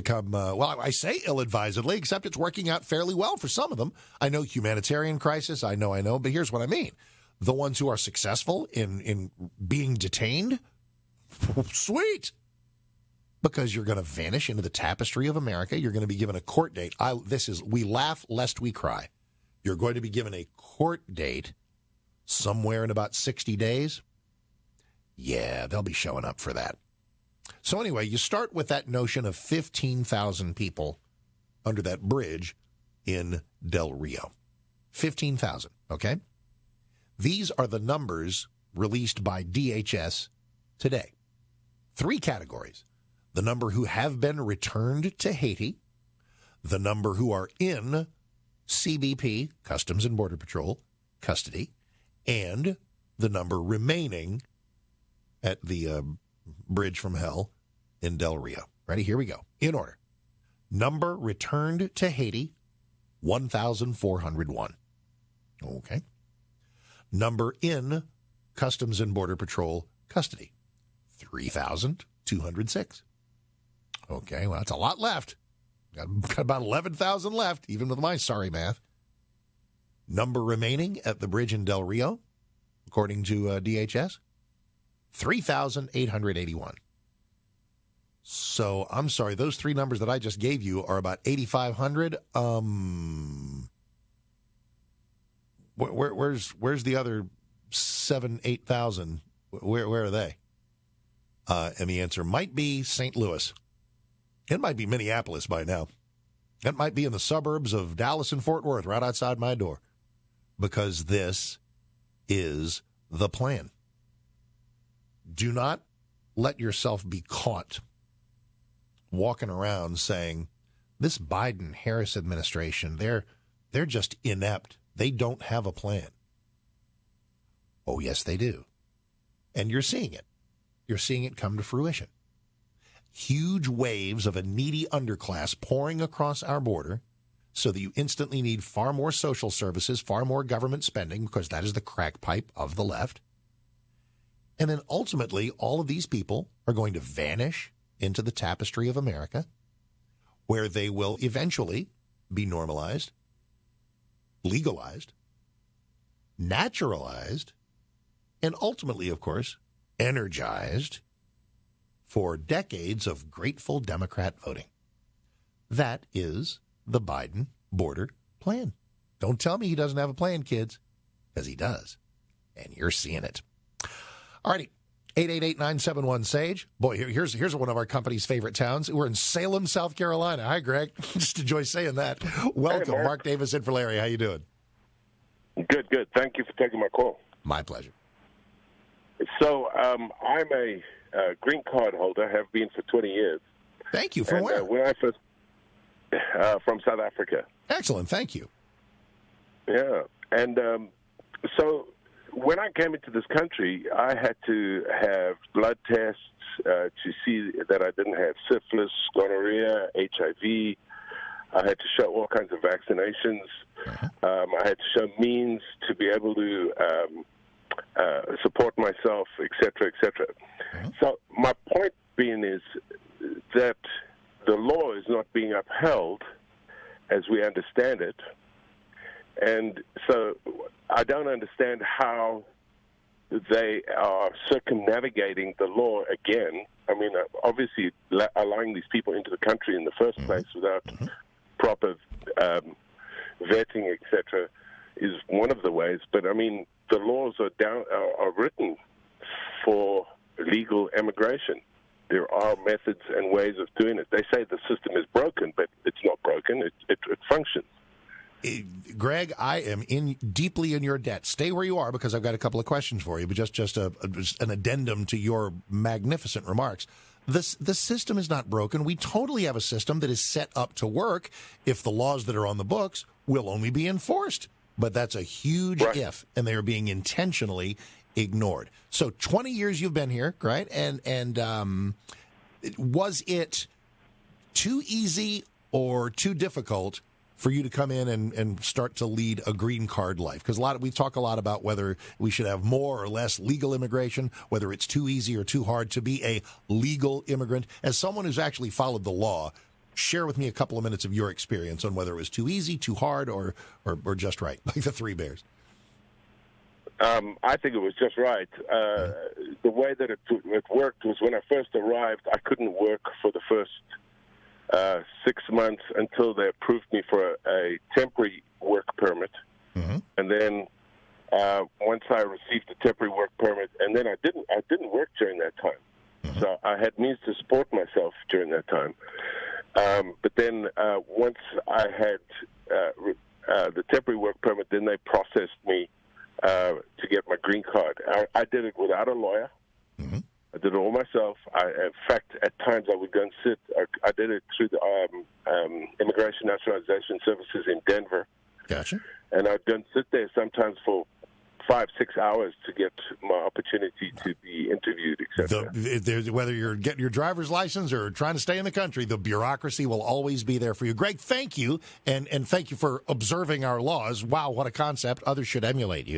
become, I say ill-advisedly, except it's working out fairly well for some of them. I know humanitarian crisis, I know, but here's what I mean. The ones who are successful in being detained, sweet. Because you're going to vanish into the tapestry of America. You're going to be given a court date. We laugh lest we cry. You're going to be given a court date somewhere in about 60 days. Yeah, they'll be showing up for that. So anyway, you start with that notion of 15,000 people under that bridge in Del Rio. 15,000, okay? These are the numbers released by DHS today. 3 categories. The number who have been returned to Haiti, the number who are in CBP, Customs and Border Patrol, custody, and the number remaining at the bridge from hell in Del Rio. Ready? Here we go. In order. Number returned to Haiti, 1,401. Okay. Number in Customs and Border Patrol custody, 3,206. Okay, well, that's a lot left. Got about 11,000 left, even with my sorry math. Number remaining at the bridge in Del Rio, according to DHS, 3,881. So, I'm sorry, those 3 numbers that I just gave you are about 8,500. Where's the other 8,000? Where are they? And the answer might be St. Louis. It might be Minneapolis by now. It might be in the suburbs of Dallas and Fort Worth, right outside my door. Because this is the plan. Do not let yourself be caught walking around saying, this Biden-Harris administration, they're just inept. They don't have a plan. Oh, yes, they do. And you're seeing it. You're seeing it come to fruition. Huge waves of a needy underclass pouring across our border so that you instantly need far more social services, far more government spending, because that is the crack pipe of the left. And then ultimately, all of these people are going to vanish into the tapestry of America, where they will eventually be normalized, legalized, naturalized, and ultimately, of course, energized for decades of grateful Democrat voting. That is the Biden border plan. Don't tell me he doesn't have a plan, kids, because he does, and you're seeing it. All righty, 888-971-SAGE. Boy, here's one of our company's favorite towns. We're in Salem, South Carolina. Hi, Greg. Just enjoy saying that. Welcome. Hey, Mark Davis in for Larry. How you doing? Good. Thank you for taking my call. My pleasure. So I'm a green card holder, have been for 20 years. Thank you. From where? When I first from South Africa. Excellent. Thank you. Yeah. And so when I came into this country, I had to have blood tests to see that I didn't have syphilis, gonorrhea, HIV. I had to show all kinds of vaccinations. I had to show means to be able to support myself, et cetera, et cetera. So my point being is that the law is not being upheld as we understand it. And so I don't understand how they are circumnavigating the law again. I mean, obviously allowing these people into the country in the first place without proper vetting, et cetera, is one of the ways. But, I mean, the laws are written for legal immigration. There are methods and ways of doing it. They say the system is broken, but it's not broken. It functions. Greg, I am deeply in your debt. Stay where you are because I've got a couple of questions for you, but just an addendum to your magnificent remarks. The system is not broken. We totally have a system that is set up to work if the laws that are on the books will only be enforced. But that's a huge if, and they are being intentionally ignored. So 20 years you've been here, right? And was it too easy or too difficult for you to come in and start to lead a green card life? Because we talk a lot about whether we should have more or less legal immigration, whether it's too easy or too hard to be a legal immigrant. As someone who's actually followed the law, share with me a couple of minutes of your experience on whether it was too easy, too hard, or just right, like the Three Bears. I think it was just right. The way that it worked was when I first arrived, I couldn't work for the first 6 months until they approved me for a temporary work permit. Mm-hmm. And then once I received the temporary work permit, and then I didn't work during that time. Mm-hmm. So I had means to support myself during that time. But then once I had the temporary work permit, then they processed me to get my green card. I did it without a lawyer. Mm-hmm. I did it all myself. In fact, at times I would go and sit. I did it through the Immigration Naturalization Services in Denver. Gotcha. And I'd go and sit there sometimes for 5-6 hours to get my opportunity to be interviewed, etc. Whether you're getting your driver's license or trying to stay in the country, the bureaucracy will always be there for you. Greg, thank you, and thank you for observing our laws. Wow, what a concept. Others should emulate you.